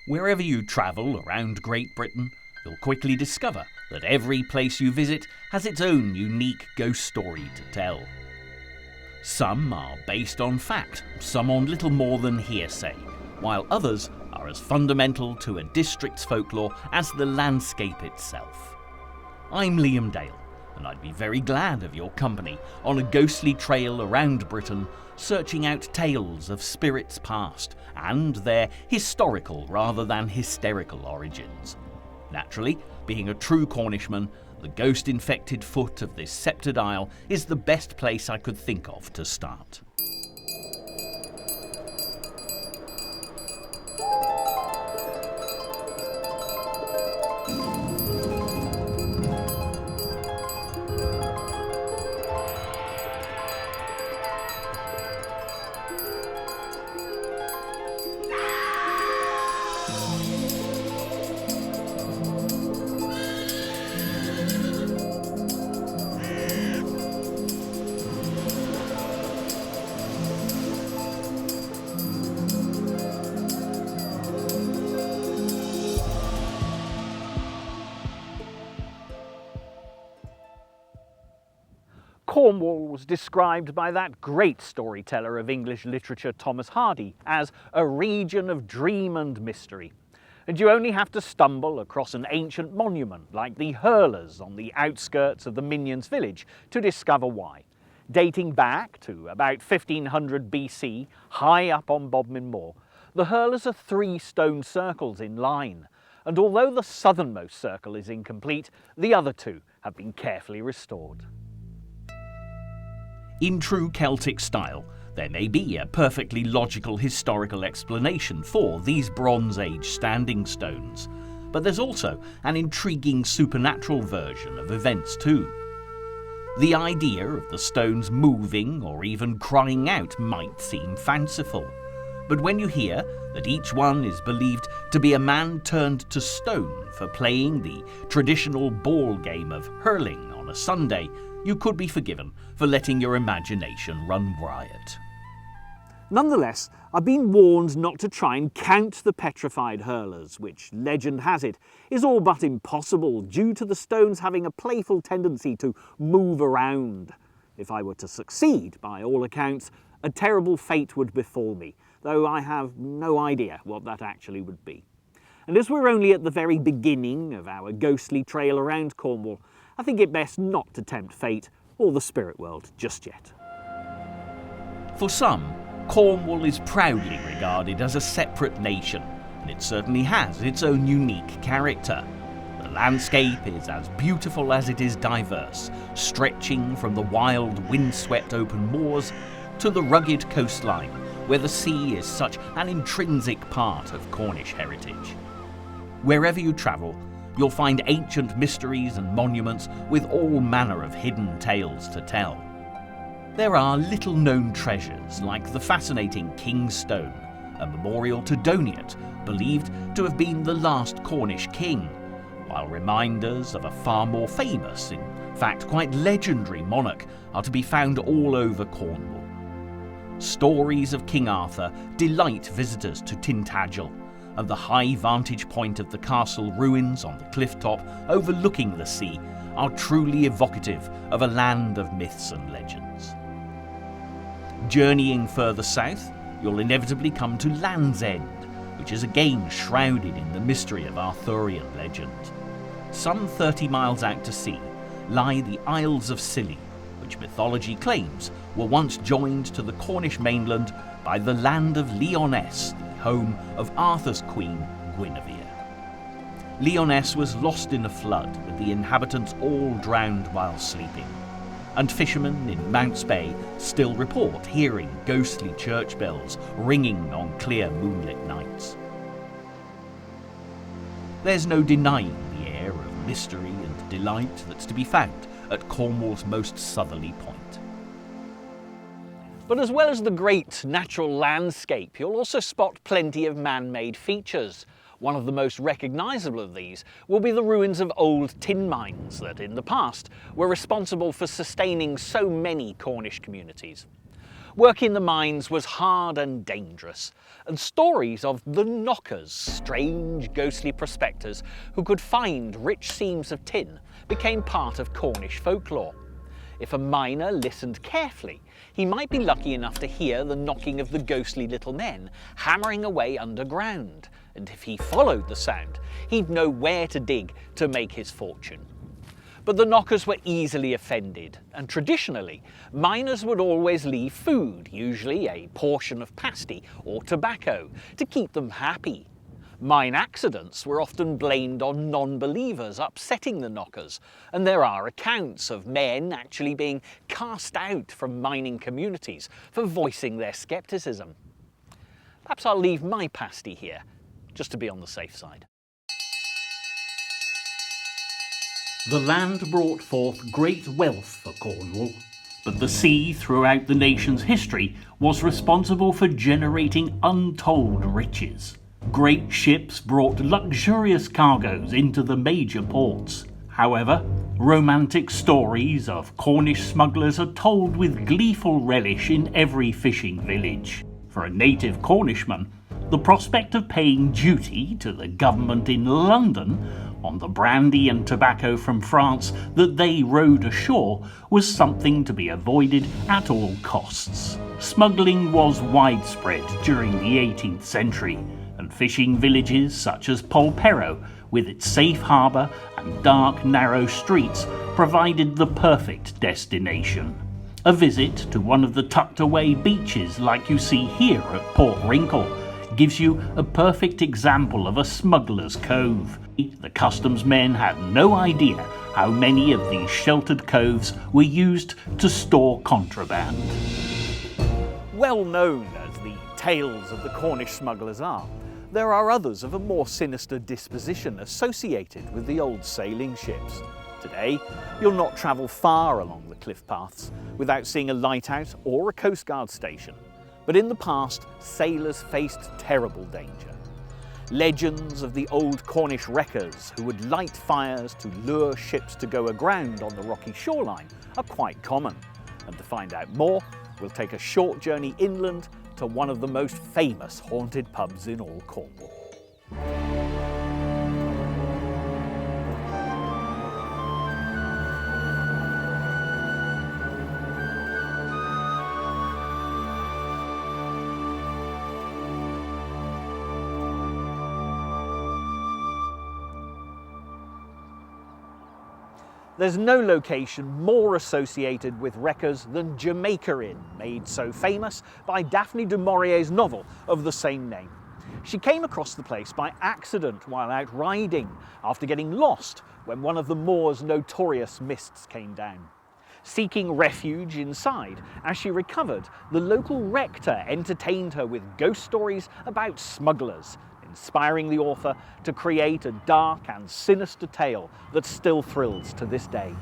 Wherever you travel around Great Britain, you'll quickly discover that every place you visit has its own unique ghost story to tell. Some are based on fact, some on little more than hearsay, while others are as fundamental to a district's folklore as the landscape itself. I'm Liam Dale, and I'd be very glad of your company on a ghostly trail around Britain, searching out tales of spirits past and their historical rather than hysterical origins. Naturally, being a true Cornishman, the ghost-infected foot of this sceptred isle is the best place I could think of to start. Cornwall was described by that great storyteller of English literature, Thomas Hardy, as a region of dream and mystery. And you only have to stumble across an ancient monument like the Hurlers on the outskirts of the Minions village to discover why. Dating back to about 1500 BC, high up on Bodmin Moor, the Hurlers are 3 stone circles in line, and although the southernmost circle is incomplete, the other 2 have been carefully restored. In true Celtic style, there may be a perfectly logical historical explanation for these Bronze Age standing stones, but there's also an intriguing supernatural version of events too. The idea of the stones moving or even crying out might seem fanciful, but when you hear that each one is believed to be a man turned to stone for playing the traditional ball game of hurling on a Sunday, you could be forgiven for letting your imagination run riot. Nonetheless, I've been warned not to try and count the petrified hurlers, which, legend has it, is all but impossible due to the stones having a playful tendency to move around. If I were to succeed, by all accounts, a terrible fate would befall me, though I have no idea what that actually would be. And as we're only at the very beginning of our ghostly trail around Cornwall, I think it best not to tempt fate or the spirit world just yet. For some, Cornwall is proudly regarded as a separate nation, and it certainly has its own unique character. The landscape is as beautiful as it is diverse, stretching from the wild, windswept open moors to the rugged coastline, where the sea is such an intrinsic part of Cornish heritage. Wherever you travel, you'll find ancient mysteries and monuments with all manner of hidden tales to tell. There are little-known treasures like the fascinating King's Stone, a memorial to Doniert, believed to have been the last Cornish king, while reminders of a far more famous, in fact quite legendary monarch are to be found all over Cornwall. Stories of King Arthur delight visitors to Tintagel, and the high vantage point of the castle ruins on the cliff top overlooking the sea are truly evocative of a land of myths and legends. Journeying further south, you'll inevitably come to Land's End, which is again shrouded in the mystery of Arthurian legend. Some 30 miles out to sea lie the Isles of Scilly, which mythology claims were once joined to the Cornish mainland by the land of Lyonesse, home of Arthur's queen, Guinevere. Lyonesse was lost in a flood, with the inhabitants all drowned while sleeping, and fishermen in Mounts Bay still report hearing ghostly church bells ringing on clear moonlit nights. There's no denying the air of mystery and delight that's to be found at Cornwall's most southerly point. But as well as the great natural landscape, you'll also spot plenty of man-made features. One of the most recognisable of these will be the ruins of old tin mines that in the past were responsible for sustaining so many Cornish communities. Work in the mines was hard and dangerous, and stories of the knockers, strange ghostly prospectors who could find rich seams of tin, became part of Cornish folklore. If a miner listened carefully, he might be lucky enough to hear the knocking of the ghostly little men hammering away underground, and if he followed the sound, he'd know where to dig to make his fortune. But the knockers were easily offended, and traditionally, miners would always leave food, usually a portion of pasty or tobacco, to keep them happy. Mine accidents were often blamed on non-believers upsetting the knockers, and there are accounts of men actually being cast out from mining communities for voicing their scepticism. Perhaps I'll leave my pasty here, just to be on the safe side. The land brought forth great wealth for Cornwall, but the sea throughout the nation's history was responsible for generating untold riches. Great ships brought luxurious cargoes into the major ports. However, romantic stories of Cornish smugglers are told with gleeful relish in every fishing village. For a native Cornishman, the prospect of paying duty to the government in London on the brandy and tobacco from France that they rowed ashore was something to be avoided at all costs. Smuggling was widespread during the 18th century, and fishing villages such as Polperro, with its safe harbour and dark, narrow streets, provided the perfect destination. A visit to one of the tucked-away beaches like you see here at Port Wrinkle gives you a perfect example of a smuggler's cove. The customs men had no idea how many of these sheltered coves were used to store contraband. Well known as the tales of the Cornish smugglers are, there are others of a more sinister disposition associated with the old sailing ships. Today, you'll not travel far along the cliff paths without seeing a lighthouse or a Coast Guard station. But in the past, sailors faced terrible danger. Legends of the old Cornish wreckers who would light fires to lure ships to go aground on the rocky shoreline are quite common. And to find out more, we'll take a short journey inland to one of the most famous haunted pubs in all Cornwall. There's no location more associated with wreckers than Jamaica Inn, made so famous by Daphne du Maurier's novel of the same name. She came across the place by accident while out riding, after getting lost when one of the moor's notorious mists came down. Seeking refuge inside, as she recovered, the local rector entertained her with ghost stories about smugglers, inspiring the author to create a dark and sinister tale that still thrills to this day.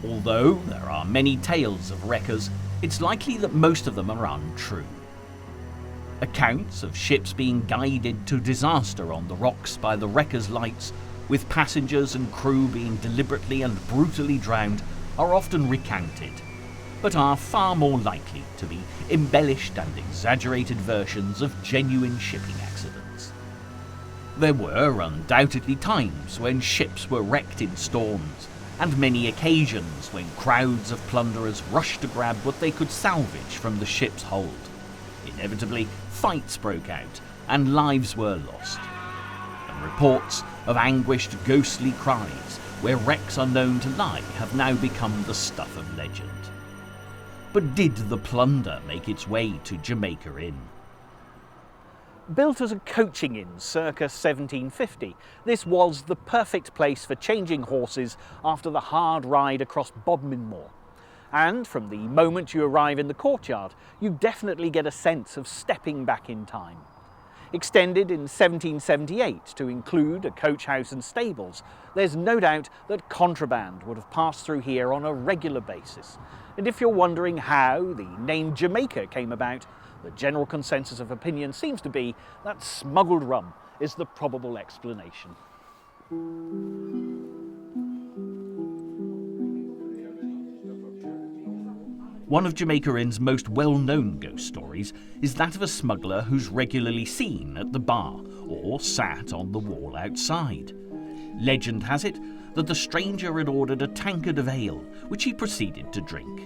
Although there are many tales of wreckers, it's likely that most of them are untrue. Accounts of ships being guided to disaster on the rocks by the wreckers' lights, with passengers and crew being deliberately and brutally drowned, are often recounted, but are far more likely to be embellished and exaggerated versions of genuine shipping accidents. There were undoubtedly times when ships were wrecked in storms, and many occasions when crowds of plunderers rushed to grab what they could salvage from the ship's hold. Inevitably, fights broke out and lives were lost. And reports of anguished, ghostly cries where wrecks are known to lie have now become the stuff of legend. But did the plunder make its way to Jamaica Inn? Built as a coaching inn circa 1750, this was the perfect place for changing horses after the hard ride across Bodmin Moor. And from the moment you arrive in the courtyard, you definitely get a sense of stepping back in time. Extended in 1778 to include a coach house and stables, there's no doubt that contraband would have passed through here on a regular basis. And if you're wondering how the name Jamaica came about, the general consensus of opinion seems to be that smuggled rum is the probable explanation. One of Jamaica Inn's most well-known ghost stories is that of a smuggler who's regularly seen at the bar or sat on the wall outside. Legend has it that the stranger had ordered a tankard of ale, which he proceeded to drink.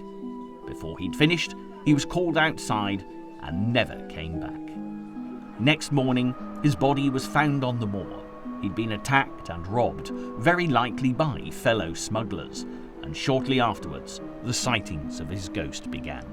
Before he'd finished, he was called outside and never came back. Next morning, his body was found on the moor. He'd been attacked and robbed, very likely by fellow smugglers, and shortly afterwards, the sightings of his ghost began.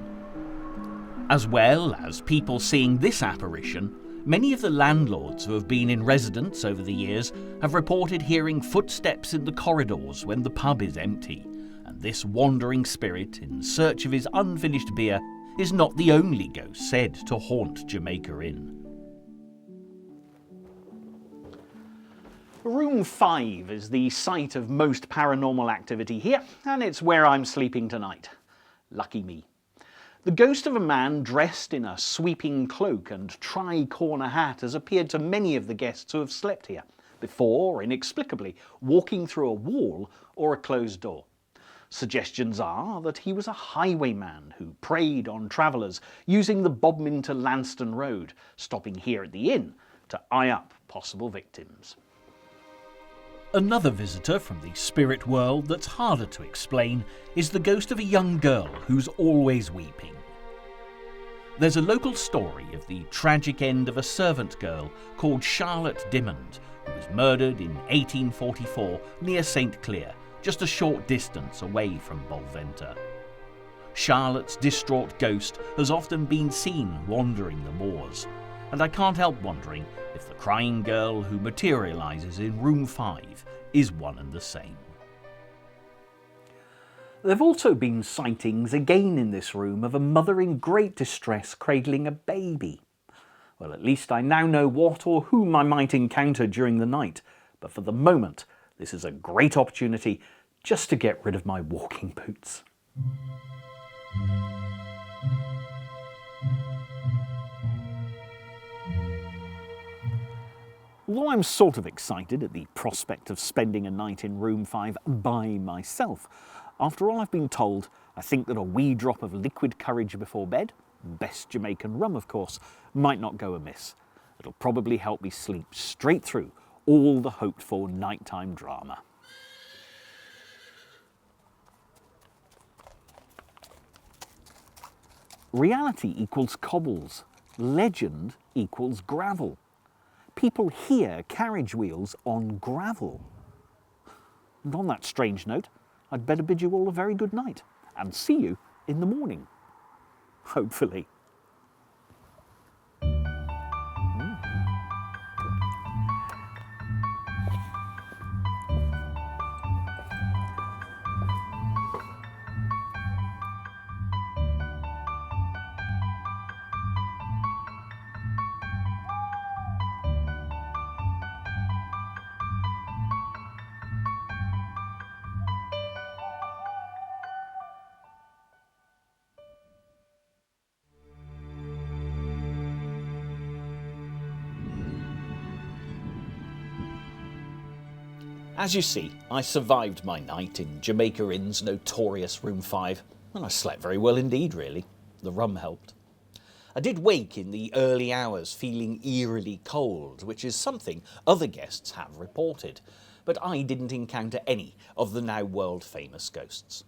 As well as people seeing this apparition, many of the landlords who have been in residence over the years have reported hearing footsteps in the corridors when the pub is empty, and this wandering spirit in search of his unfinished beer is not the only ghost said to haunt Jamaica Inn. Room 5 is the site of most paranormal activity here, and it's where I'm sleeping tonight. Lucky me. The ghost of a man dressed in a sweeping cloak and tri-corner hat has appeared to many of the guests who have slept here, before, inexplicably, walking through a wall or a closed door. Suggestions are that he was a highwayman who preyed on travellers using the Bodmin to Lanston Road, stopping here at the inn to eye up possible victims. Another visitor from the spirit world that's harder to explain is the ghost of a young girl who's always weeping. There's a local story of the tragic end of a servant girl called Charlotte Dimmond, who was murdered in 1844 near St Clear, just a short distance away from Bolventa. Charlotte's distraught ghost has often been seen wandering the moors, and I can't help wondering if the crying girl who materialises in room 5 is one and the same. There have also been sightings again in this room of a mother in great distress cradling a baby. Well, at least I now know what or whom I might encounter during the night, but for the moment this is a great opportunity just to get rid of my walking boots. Although I'm sort of excited at the prospect of spending a night in room 5 by myself, after all I've been told, I think that a wee drop of liquid courage before bed, best Jamaican rum of course, might not go amiss. It'll probably help me sleep straight through all the hoped-for nighttime drama. Reality equals cobbles. Legend equals gravel. People hear carriage wheels on gravel. And on that strange note, I'd better bid you all a very good night and see you in the morning. Hopefully. As you see, I survived my night in Jamaica Inn's notorious room 5, and I slept very well indeed, really. The rum helped. I did wake in the early hours feeling eerily cold, which is something other guests have reported, but I didn't encounter any of the now world-famous ghosts.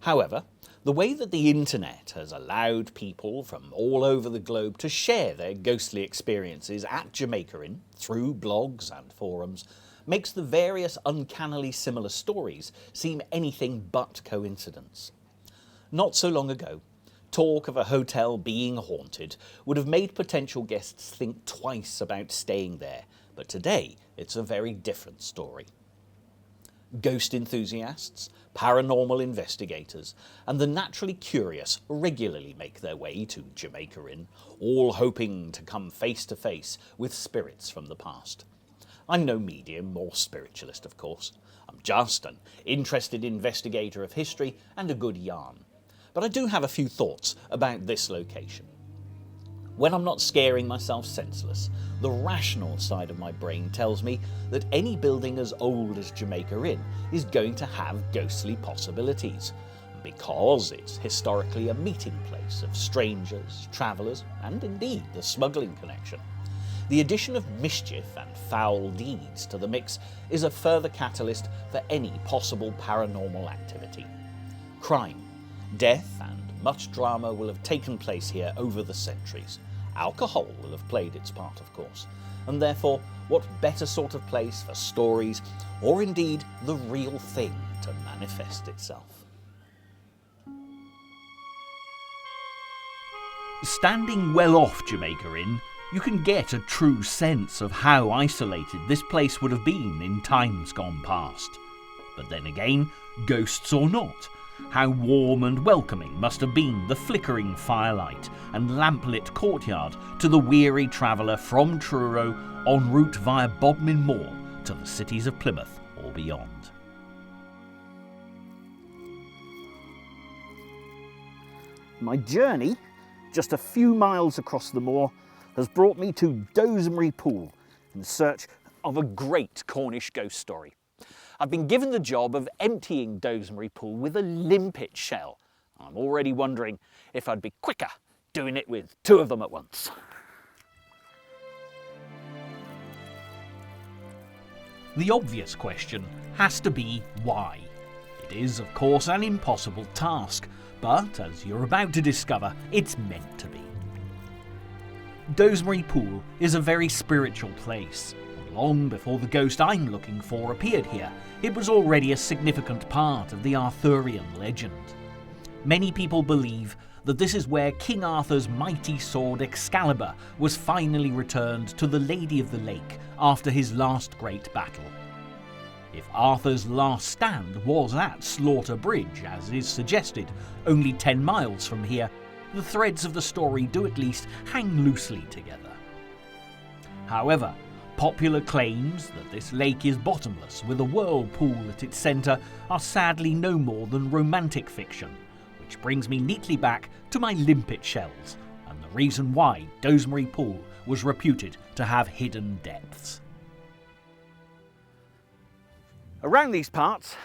However, the way that the internet has allowed people from all over the globe to share their ghostly experiences at Jamaica Inn through blogs and forums makes the various uncannily similar stories seem anything but coincidence. Not so long ago, talk of a hotel being haunted would have made potential guests think twice about staying there, but today it's a very different story. Ghost enthusiasts, paranormal investigators, and the naturally curious regularly make their way to Jamaica Inn, all hoping to come face to face with spirits from the past. I'm no medium or spiritualist, of course. I'm just an interested investigator of history and a good yarn. But I do have a few thoughts about this location. When I'm not scaring myself senseless, the rational side of my brain tells me that any building as old as Jamaica Inn is going to have ghostly possibilities. because it's historically a meeting place of strangers, travellers, and indeed the smuggling connection. The addition of mischief and foul deeds to the mix is a further catalyst for any possible paranormal activity. Crime, death, and much drama will have taken place here over the centuries. Alcohol will have played its part, of course, and therefore what better sort of place for stories, or indeed the real thing, to manifest itself. Standing well off Jamaica Inn, you can get a true sense of how isolated this place would have been in times gone past. But then again, ghosts or not, how warm and welcoming must have been the flickering firelight and lamplit courtyard to the weary traveller from Truro en route via Bodmin Moor to the cities of Plymouth or beyond. My journey, just a few miles across the moor, has brought me to Dozmary Pool in search of a great Cornish ghost story. I've been given the job of emptying Dozmary Pool with a limpet shell. I'm already wondering if I'd be quicker doing it with two of them at once. The obvious question has to be why. It is, of course, an impossible task, but as you're about to discover, it's meant to be. Dozmary Pool is a very spiritual place. Long before the ghost I'm looking for appeared here, it was already a significant part of the Arthurian legend. Many people believe that this is where King Arthur's mighty sword Excalibur was finally returned to the Lady of the Lake after his last great battle. If Arthur's last stand was at Slaughter Bridge, as is suggested, only 10 miles from here, the threads of the story do at least hang loosely together. However, popular claims that this lake is bottomless with a whirlpool at its centre are sadly no more than romantic fiction, which brings me neatly back to my limpet shells and the reason why Dozmary Pool was reputed to have hidden depths. Around these parts,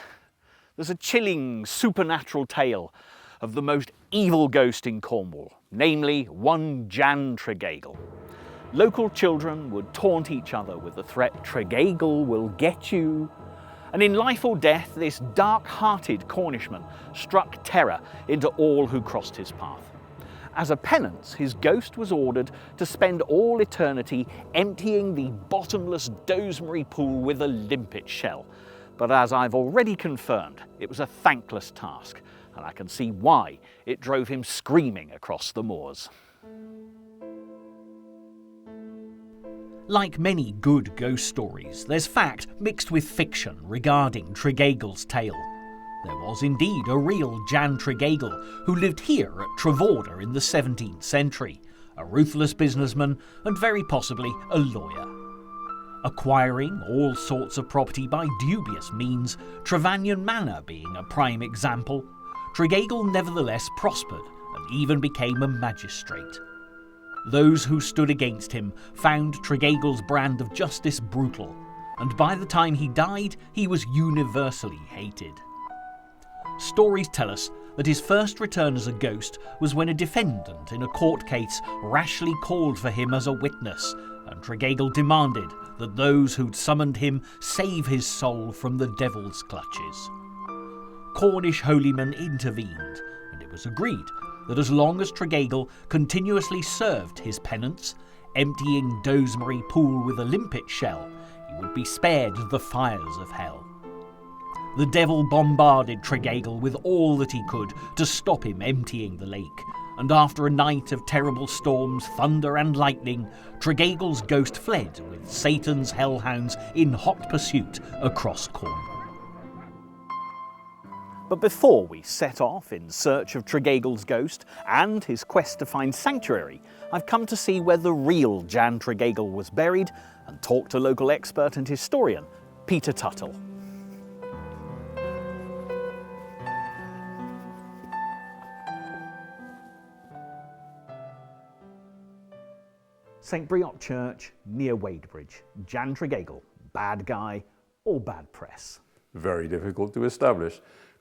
there's a chilling supernatural tale of the most evil ghost in Cornwall, namely one Jan Tregagle. Local children would taunt each other with the threat, "Tregagle will get you." And in life or death, this dark-hearted Cornishman struck terror into all who crossed his path. As a penance, his ghost was ordered to spend all eternity emptying the bottomless Dozmary Pool with a limpet shell. But as I've already confirmed, it was a thankless task, and I can see why it drove him screaming across the moors. Like many good ghost stories, there's fact mixed with fiction regarding Tregagle's tale. There was indeed a real Jan Tregagle who lived here at Trevorder in the 17th century, a ruthless businessman and very possibly a lawyer. Acquiring all sorts of property by dubious means, Trevanion Manor being a prime example, Tregagle nevertheless prospered and even became a magistrate. Those who stood against him found Tregagle's brand of justice brutal, and by the time he died, he was universally hated. Stories tell us that his first return as a ghost was when a defendant in a court case rashly called for him as a witness, and Tregagle demanded that those who'd summoned him save his soul from the devil's clutches. Cornish holymen intervened, and it was agreed that as long as Tregagle continuously served his penance, emptying Dozmary Pool with a limpet shell, he would be spared the fires of hell. The devil bombarded Tregagle with all that he could to stop him emptying the lake, and after a night of terrible storms, thunder and lightning, Tregagle's ghost fled with Satan's hellhounds in hot pursuit across Cornwall. But before we set off in search of Tregagle's ghost and his quest to find sanctuary, I've come to see where the real Jan Tregagle was buried and talk to local expert and historian Peter Tuttle. St Breock Church near Wadebridge. Jan Tregagle, bad guy or bad press? Very difficult to establish.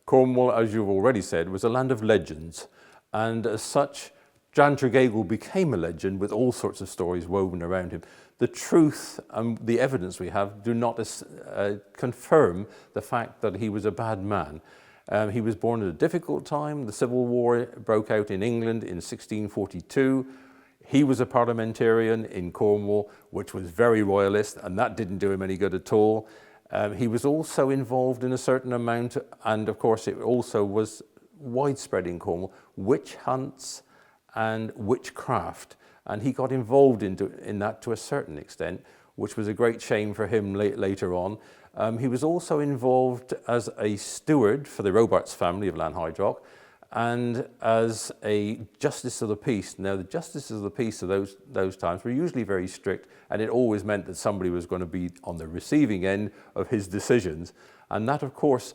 Cornwall, as you've already said, was a land of legends, and as such, Jan Tregeagle became a legend with all sorts of stories woven around him. The truth and the evidence we have do not confirm the fact that he was a bad man. He was born at a difficult time. The Civil War broke out in England in 1642. He was a parliamentarian in Cornwall, which was very royalist, and that didn't do him any good at all. He was also involved in a certain amount, and of course it also was widespread in Cornwall, witch hunts and witchcraft. And he got involved in that to a certain extent, which was a great shame for him later on. He was also involved as a steward for the Robarts family of Lanhydrock and as a justice of the peace. Now, the justices of the peace of those times were usually very strict, and it always meant that somebody was going to be on the receiving end of his decisions. And that, of course,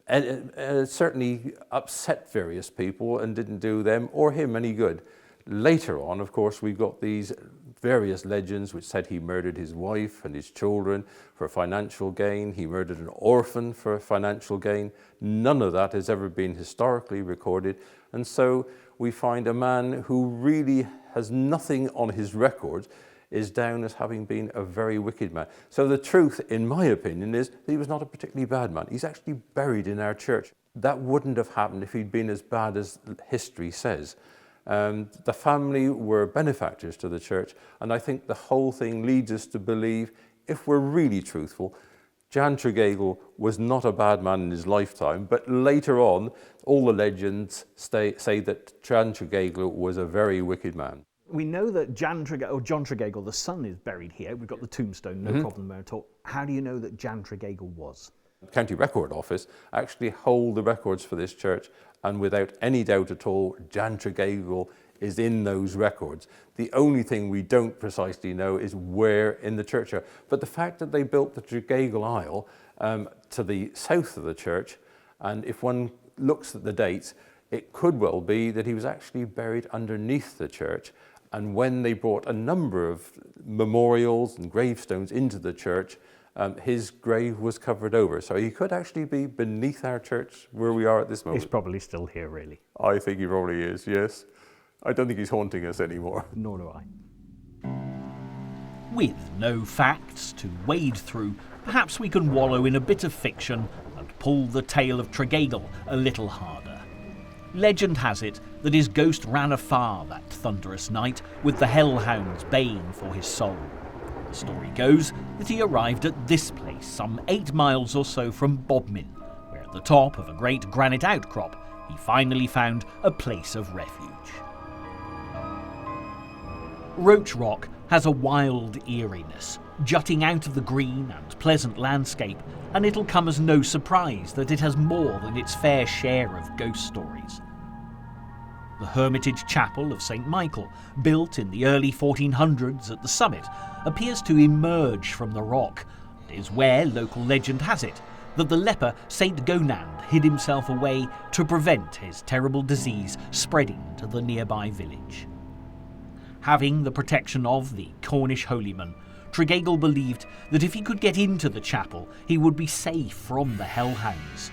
certainly upset various people and didn't do them or him any good. Later on, of course, we've got these various legends which said he murdered his wife and his children for financial gain. He murdered an orphan for financial gain. None of that has ever been historically recorded. And so we find a man who really has nothing on his record is down as having been a very wicked man. So the truth, in my opinion, is that he was not a particularly bad man. He's actually buried in our church. That wouldn't have happened if he'd been as bad as history says. The family were benefactors to the church, and I think the whole thing leads us to believe, if we're really truthful, Jan Tregeagle was not a bad man in his lifetime, but later on, all the legends say that Jan Tregeagle was a very wicked man. We know that John Tregeagle, the son, is buried here. We've got the tombstone, no problem there at all. How do you know that Jan Tregeagle was? The County Record Office actually hold the records for this church, and without any doubt at all, Jan Tregeagle is in those records. The only thing we don't precisely know is where in the churchyard. But the fact that they built the Tregeagle aisle to the south of the church, and if one looks at the dates, it could well be that he was actually buried underneath the church. And when they brought a number of memorials and gravestones into the church, his grave was covered over. So he could actually be beneath our church where we are at this moment. He's probably still here, really. I think he probably is, yes. I don't think he's haunting us anymore. Nor do I. With no facts to wade through, perhaps we can wallow in a bit of fiction and pull the tale of Tregeagle a little harder. Legend has it that his ghost ran afar that thunderous night, with the hellhounds baying for his soul. The story goes that he arrived at this place some 8 miles or so from Bodmin, where at the top of a great granite outcrop he finally found a place of refuge. Roche Rock has a wild eeriness, jutting out of the green and pleasant landscape, and it'll come as no surprise that it has more than its fair share of ghost stories. The Hermitage Chapel of St. Michael, built in the early 1400s at the summit, appears to emerge from the rock, and is where local legend has it that the leper St. Gonand hid himself away to prevent his terrible disease spreading to the nearby village. Having the protection of the Cornish holyman, Tregeagle believed that if he could get into the chapel, he would be safe from the hellhounds.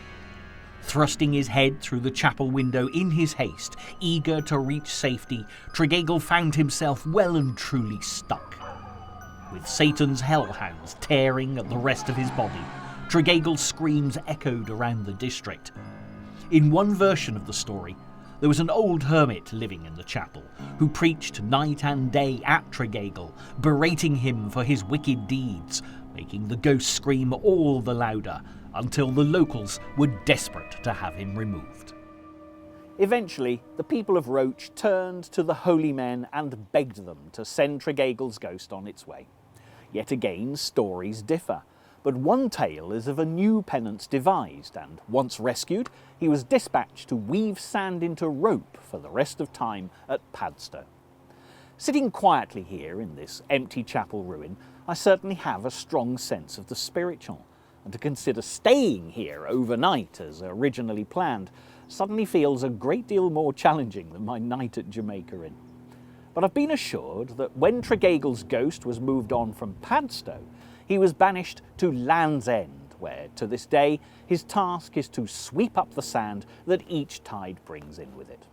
Thrusting his head through the chapel window in his haste, eager to reach safety, Tregeagle found himself well and truly stuck. With Satan's hellhounds tearing at the rest of his body, Tregeagle's screams echoed around the district. In one version of the story, there was an old hermit living in the chapel who preached night and day at Tregeagle, berating him for his wicked deeds, making the ghost scream all the louder until the locals were desperate to have him removed. Eventually, the people of Roche turned to the holy men and begged them to send Tregeagle's ghost on its way. Yet again, stories differ. But one tale is of a new penance devised, and once rescued, he was dispatched to weave sand into rope for the rest of time at Padstow. Sitting quietly here in this empty chapel ruin, I certainly have a strong sense of the spiritual, and to consider staying here overnight as originally planned suddenly feels a great deal more challenging than my night at Jamaica Inn. But I've been assured that when Tregeagle's ghost was moved on from Padstow, he was banished to Land's End, where, to this day, his task is to sweep up the sand that each tide brings in with it.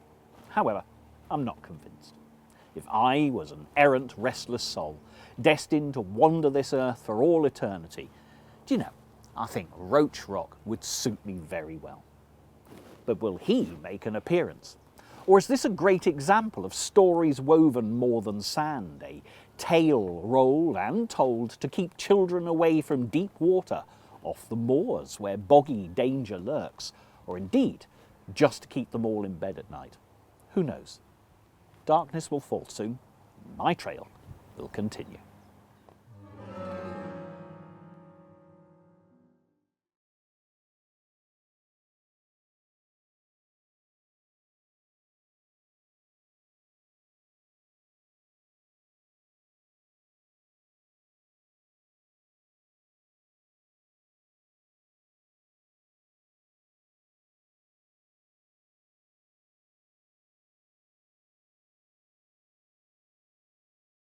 However, I'm not convinced. If I was an errant, restless soul, destined to wander this earth for all eternity, do you know, I think Roche Rock would suit me very well. But will he make an appearance? Or is this a great example of stories woven more than sand, a tale rolled and told to keep children away from deep water, off the moors where boggy danger lurks, or indeed, just to keep them all in bed at night? Who knows? Darkness will fall soon. My trail will continue.